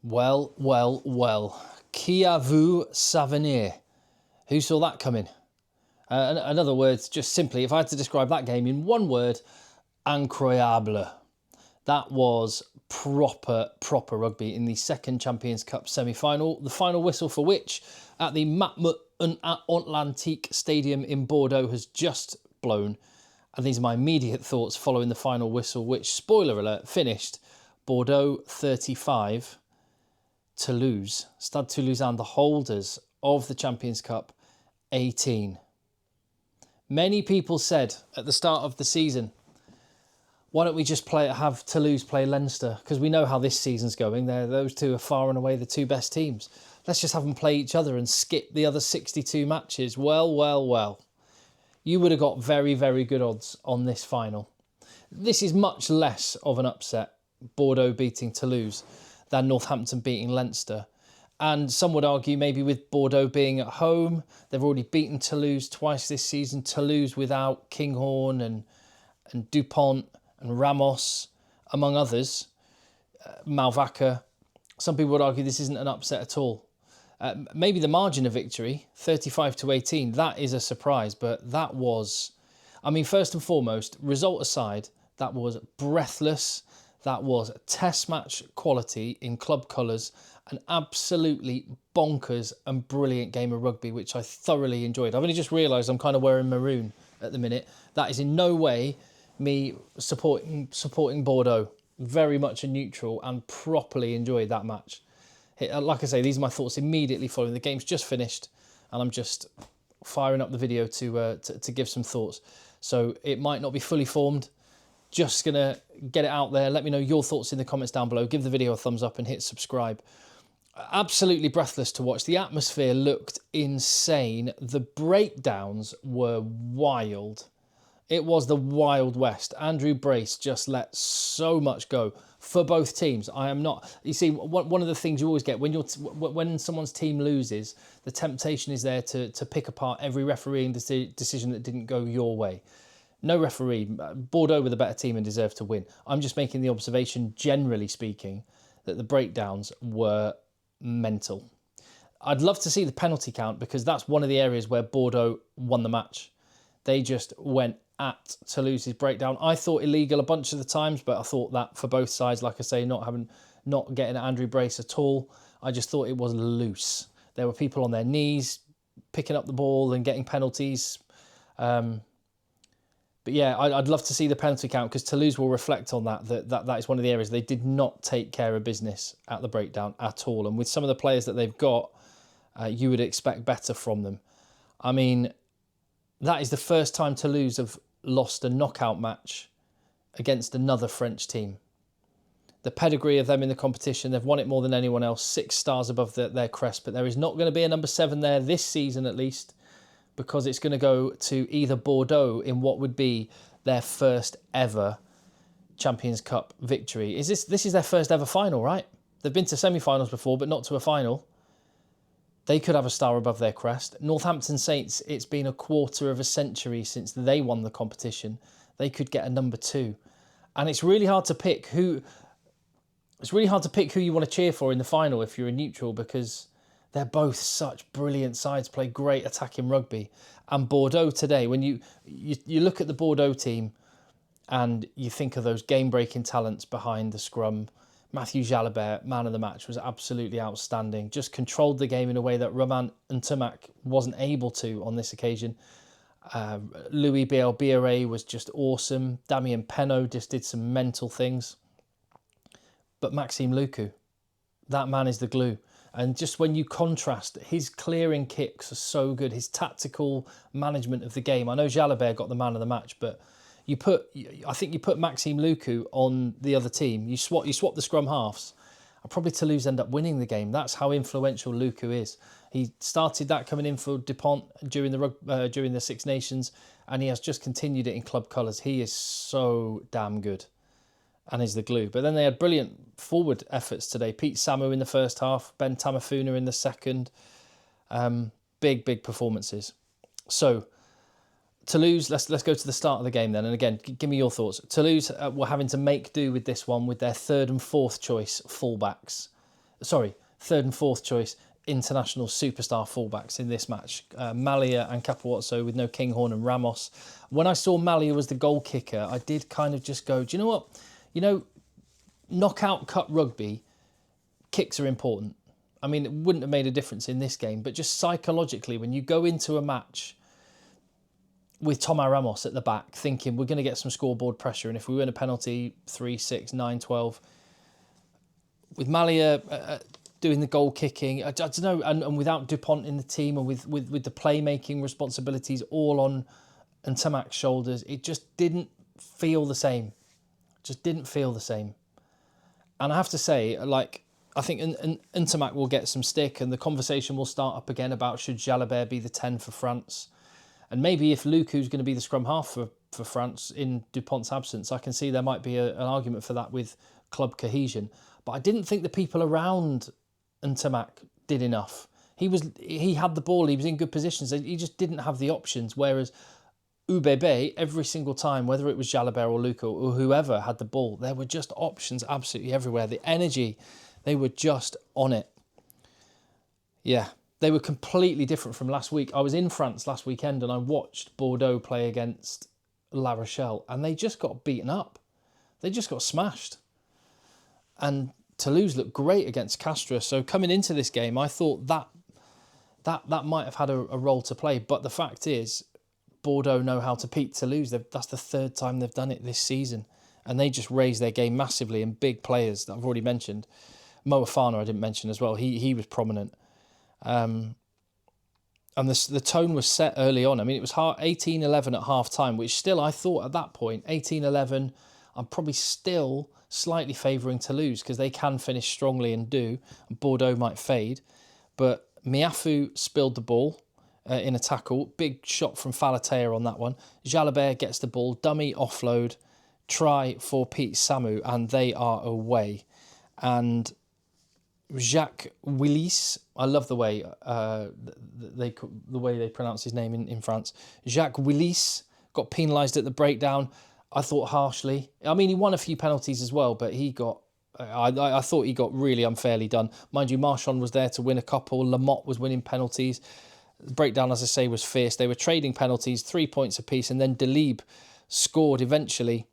Well, well, well. Qui a vu ça venir? Who saw that coming? In other words, just simply, if I had to describe that game in one word, incroyable. That was proper rugby in the second Champions Cup semi-final. The final whistle for which at the Matmut Atlantique Stadium in Bordeaux has just blown. And these are my immediate thoughts following the final whistle, which, spoiler alert, finished Bordeaux 35, Toulouse, Stade Toulousain, the holders of the Champions Cup, 18. Many people said at the start of the season, why don't we just have Toulouse play Leinster? Because we know how this season's going. Those two are far and away the two best teams. Let's just have them play each other and skip the other 62 matches. Well, well, well. You would have got very, very good odds on this final. This is much less of an upset, Bordeaux beating Toulouse, than Northampton beating Leinster. And some would argue maybe with Bordeaux being at home, they've already beaten Toulouse twice this season. Toulouse without Kinghorn and Dupont and Ramos, among others, Malvaca. Some people would argue this isn't an upset at all. Maybe the margin of victory, 35-18, that is a surprise, but that was, I mean, first and foremost, result aside, that was breathless. That was test match quality in club colours, an absolutely bonkers and brilliant game of rugby, which I thoroughly enjoyed. I've only just realised I'm kind of wearing maroon at the minute. That is in no way me supporting Bordeaux. Very much a neutral and properly enjoyed that match. Like I say, these are my thoughts immediately following. The game's just finished and I'm just firing up the video to give some thoughts. So it might not be fully formed. Just going to get it out there. Let me know your thoughts in the comments down below. Give the video a thumbs up and hit subscribe. Absolutely breathless to watch. The atmosphere looked insane. The breakdowns were wild. It was the Wild West. Andrew Brace just let so much go for both teams. I am not... You see, one of the things you always get when someone's team loses, the temptation is there to pick apart every refereeing decision that didn't go your way. No referee. Bordeaux were the better team and deserved to win. I'm just making the observation, generally speaking, that the breakdowns were mental. I'd love to see the penalty count because that's one of the areas where Bordeaux won the match. They just went at Toulouse's breakdown. I thought illegal a bunch of the times, but I thought that for both sides, like I say, not getting at Andrew Brace at all. I just thought it was loose. There were people on their knees picking up the ball and getting penalties. But yeah, I'd love to see the penalty count because Toulouse will reflect on that is one of the areas they did not take care of business at the breakdown at all. And with some of the players that they've got, you would expect better from them. I mean, that is the first time Toulouse have lost a knockout match against another French team. The pedigree of them in the competition, they've won it more than anyone else, 6 stars above their crest, but there is not going to be a number 7 there this season at least, because it's going to go to either Bordeaux in what would be their first ever Champions Cup victory. This is their first ever final, right? They've been to semi-finals before, but not to a final. They could have a star above their crest. Northampton Saints, it's been a quarter of a century since they won the competition. They could get a number 2. And it's really hard to pick who you want to cheer for in the final if you're a neutral, because they're both such brilliant sides, play great attacking rugby. And Bordeaux today, when you look at the Bordeaux team and you think of those game-breaking talents behind the scrum, Matthew Jalabert, man of the match, was absolutely outstanding. Just controlled the game in a way that Romain Ntumak wasn't able to on this occasion. Louis Bielbiere was just awesome. Damien Penaud just did some mental things. But Maxime Lucu, that man is the glue. And just when you contrast, his clearing kicks are so good. His tactical management of the game. I know Jalabert got the man of the match, but I think you put Maxime Lucu on the other team. You swap the scrum halves, and probably Toulouse end up winning the game. That's how influential Lucu is. He started that coming in for Dupont during the Six Nations, and he has just continued it in club colours. He is so damn good, and is the glue. But then they had brilliant forward efforts today. Pete Samu in the first half, Ben Tamafuna in the second. Big performances. So Toulouse, let's go to the start of the game then. And again, give me your thoughts. Toulouse were having to make do with this one with their third and fourth choice fullbacks. sorry, third and fourth choice international superstar fullbacks in this match. Malia and Capozzo with no Kinghorn and Ramos. When I saw Malia was the goal kicker, I did kind of just go, do you know what? You know, knockout cut rugby, kicks are important. I mean, it wouldn't have made a difference in this game, but just psychologically, when you go into a match with Tomás Ramos at the back, thinking we're going to get some scoreboard pressure, and if we win a penalty, 3, 6, 9, 12, with Malia doing the goal kicking, I don't know, and without Dupont in the team, and with the playmaking responsibilities all on Ntamac's shoulders, it just didn't feel the same. Just didn't feel the same. And I have to say, like, I think Ntamak will get some stick, and the conversation will start up again about should Jalabert be the 10 for France. And maybe if Luku's going to be the scrum half for France in Dupont's absence, I can see there might be an argument for that with club cohesion. But I didn't think the people around Ntamak did enough. He had the ball, he was in good positions, he just didn't have the options, whereas UBB, every single time, whether it was Jalabert or Luka or whoever had the ball, there were just options absolutely everywhere. The energy, they were just on it. Yeah, they were completely different from last week. I was in France last weekend and I watched Bordeaux play against La Rochelle, and they just got beaten up. They just got smashed. And Toulouse looked great against Castres. So coming into this game, I thought that might have had a role to play. But the fact is, Bordeaux know how to beat Toulouse. That's the third time they've done it this season. And they just raised their game massively, and big players that I've already mentioned. Moefana I didn't mention as well. He was prominent. And the tone was set early on. I mean, it was 18-11 at half-time, which still, I thought at that point, 18-11, I'm probably still slightly favouring Toulouse because they can finish strongly and do. And Bordeaux might fade. But Miafu spilled the ball in a tackle. Big shot from Falatea on that one. Jalabert gets the ball. Dummy offload. Try for Pete Samu. And they are away. And Jacques Willis, I love the way they pronounce his name in France. Jacques Willis got penalised at the breakdown. I thought harshly. I mean, he won a few penalties as well, but he got. I thought he got really unfairly done. Mind you, Marchand was there to win a couple. Lamotte was winning penalties. The breakdown, as I say, was fierce. They were trading penalties, 3 points apiece, and then Delibes scored eventually.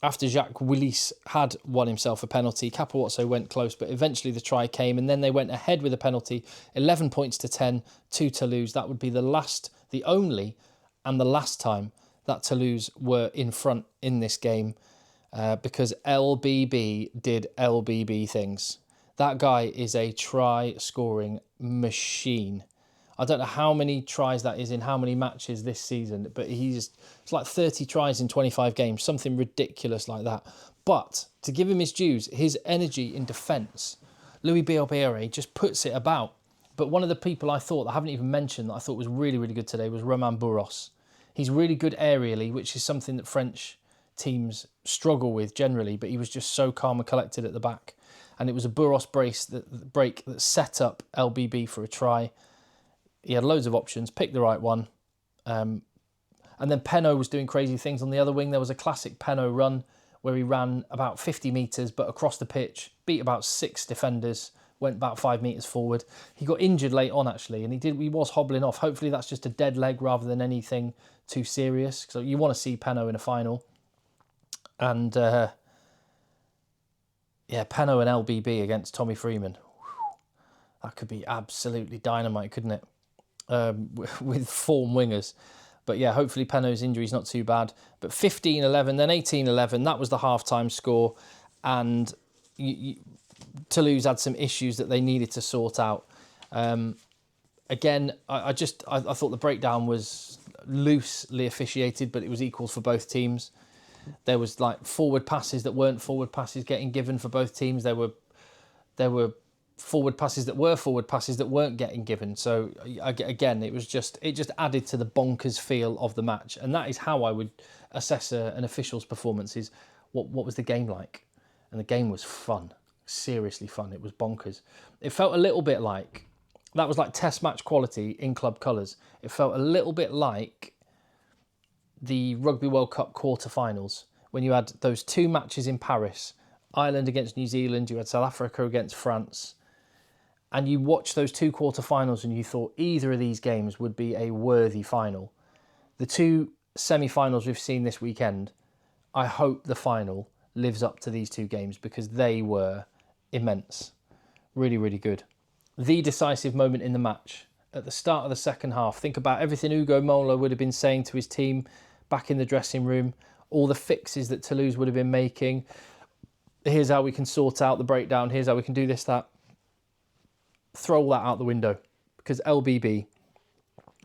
After Jacques Willis had won himself a penalty, Capozzo went close, but eventually the try came, and then they went ahead with a penalty, 11 points to 10 to Toulouse. That would be the only and the last time that Toulouse were in front in this game, because LBB did LBB things. That guy is a try-scoring machine. I don't know how many tries that is in how many matches this season, but it's like 30 tries in 25 games, something ridiculous like that. But to give him his dues, his energy in defence, Louis Bielbiere just puts it about. But one of the people I haven't even mentioned, that I thought was really, really good today was Romain Bourros. He's really good aerially, which is something that French teams struggle with generally, but he was just so calm and collected at the back. And it was a Bourros break that set up LBB for a try. He had loads of options, picked the right one. And then Penaud was doing crazy things on the other wing. There was a classic Penaud run where he ran about 50 metres, but across the pitch, beat about 6 defenders, went about 5 metres forward. He got injured late on, actually, and he was hobbling off. Hopefully that's just a dead leg rather than anything too serious. So you want to see Penaud in a final. And, Penaud and LBB against Tommy Freeman. Whew. That could be absolutely dynamite, couldn't it? With form wingers. But yeah, hopefully Penaud's injury is not too bad. But 15-11, then 18-11, that was the half-time score. And Toulouse had some issues that they needed to sort out. Again, I thought the breakdown was loosely officiated, but it was equal for both teams. There was like forward passes that weren't forward passes getting given for both teams. There were forward passes that were forward passes that weren't getting given. So again, it just added to the bonkers feel of the match. And that is how I would assess an official's performance, is what was the game like? And the game was fun, seriously fun. It was bonkers. It felt a little bit like, that was like test match quality in club colours. It felt a little bit like the Rugby World Cup quarterfinals, when you had those 2 matches in Paris, Ireland against New Zealand, you had South Africa against France. and you watch those two quarterfinals and you thought either of these games would be a worthy final. The two semi-finals we've seen this weekend, I hope the final lives up to these two games because they were immense. Really, really good. The decisive moment in the match, at the start of the second half. Think about everything Ugo Mola would have been saying to his team back in the dressing room, all the fixes that Toulouse would have been making. Here's how we can sort out the breakdown. Here's how we can do this, that. Throw all that out the window because LBB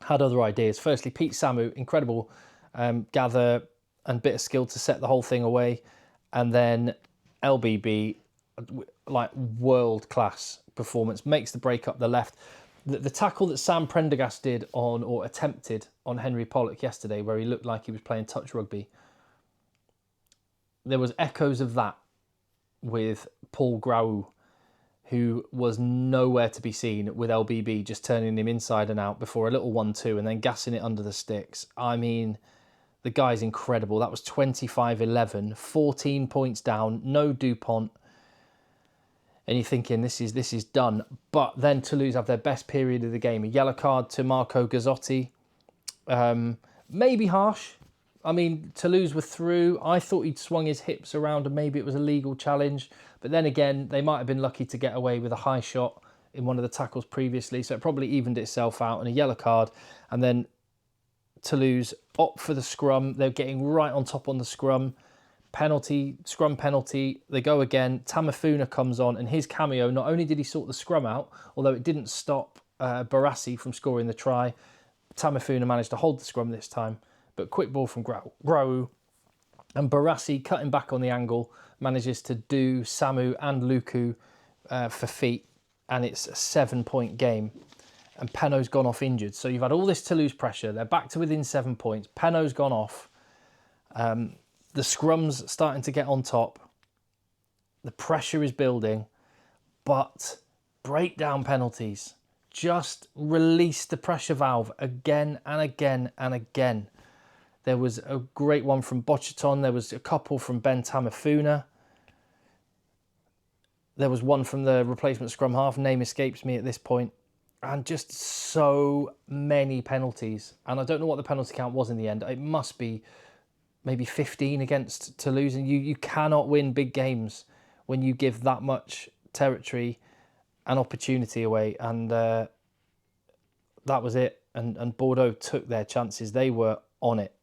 had other ideas. Firstly, Pete Samu, incredible gather and bit of skill to set the whole thing away. And then LBB, like world-class performance, makes the break up the left. The tackle that Sam Prendergast did on, or attempted on Henry Pollock yesterday, where he looked like he was playing touch rugby, there was echoes of that with Paul Grau, who was nowhere to be seen, with LBB just turning him inside and out before a little 1-2 and then gassing it under the sticks. I mean, the guy's incredible. That was 25-11, 14 points down, no Dupont. And you're thinking, this is done. But then Toulouse have their best period of the game. A yellow card to Marco Gazzotti. Maybe harsh. I mean, Toulouse were through. I thought he'd swung his hips around and maybe it was a legal challenge. But then again, they might have been lucky to get away with a high shot in one of the tackles previously. So it probably evened itself out, and a yellow card. And then Toulouse opt for the scrum. They're getting right on top on the scrum. Penalty, scrum penalty. They go again. Tamafuna comes on, and his cameo, not only did he sort the scrum out, although it didn't stop Barassi from scoring the try, Tamafuna managed to hold the scrum this time. But quick ball from Grau, and Barassi, cutting back on the angle, manages to do Samu and Luku for feet, and it's a 7-point game. And Penno's gone off injured. So you've had all this Toulouse pressure. They're back to within 7 points. Penno's gone off. The scrum's starting to get on top. The pressure is building. But breakdown penalties. Just release the pressure valve again and again and again. There was a great one from Bochaton. There was a couple from Ben Tamafuna. There was one from the replacement scrum half. Name escapes me at this point. And just so many penalties. And I don't know what the penalty count was in the end. It must be maybe 15 against Toulouse. And you cannot win big games when you give that much territory and opportunity away. And that was it. And Bordeaux took their chances. They were on it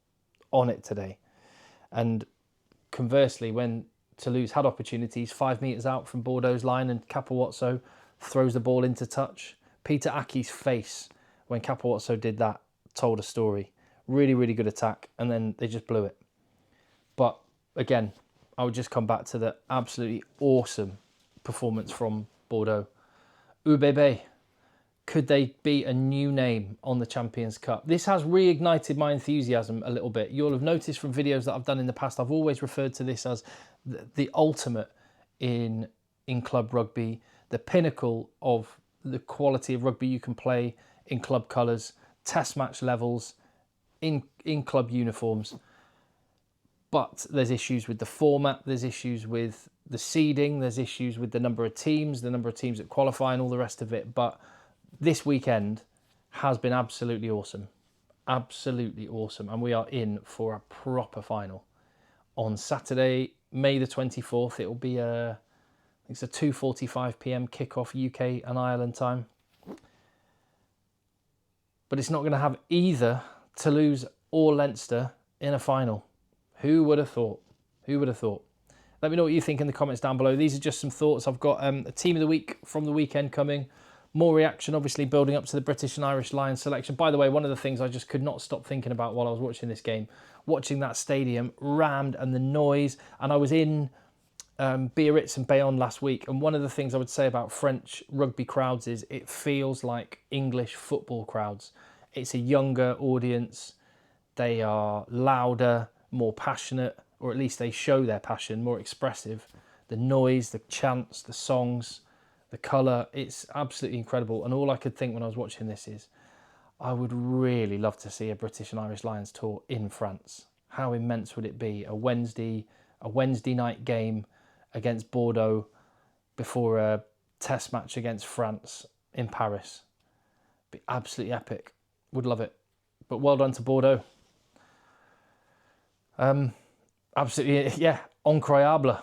today. And conversely, when Toulouse had opportunities 5 metres out from Bordeaux's line and Capowazzo throws the ball into touch, Peter Aki's face when Capowazzo did that told a story. Really, really good attack, and then they just blew it. But again, I would just come back to the absolutely awesome performance from Bordeaux. UBB, could they be a new name on the Champions Cup? This has reignited my enthusiasm a little bit. You'll have noticed from videos that I've done in the past, I've always referred to this as the ultimate in club rugby, the pinnacle of the quality of rugby you can play in club colours, test match levels, in club uniforms. But there's issues with the format, there's issues with the seeding, there's issues with the number of teams that qualify and all the rest of it. But this weekend has been absolutely awesome. Absolutely awesome. And we are in for a proper final. On Saturday, May the 24th, it will be it's a 2:45 p.m. kickoff UK and Ireland time. But it's not going to have either Toulouse or Leinster in a final. Who would have thought? Who would have thought? Let me know what you think in the comments down below. These are just some thoughts. I've got a team of the week from the weekend coming. More reaction, obviously, building up to the British and Irish Lions selection. By the way, one of the things I just could not stop thinking about while I was watching this game, watching that stadium rammed and the noise. And I was in Biarritz and Bayonne last week, and one of the things I would say about French rugby crowds is it feels like English football crowds. It's a younger audience. They are louder, more passionate, or at least they show their passion, more expressive. The noise, the chants, the songs, the colour, it's absolutely incredible. And all I could think when I was watching this is, I would really love to see a British and Irish Lions tour in France. How immense would it be? A Wednesday night game against Bordeaux before a test match against France. in Paris. Be absolutely epic. Would love it. But well done to Bordeaux. Absolutely, yeah, incroyable.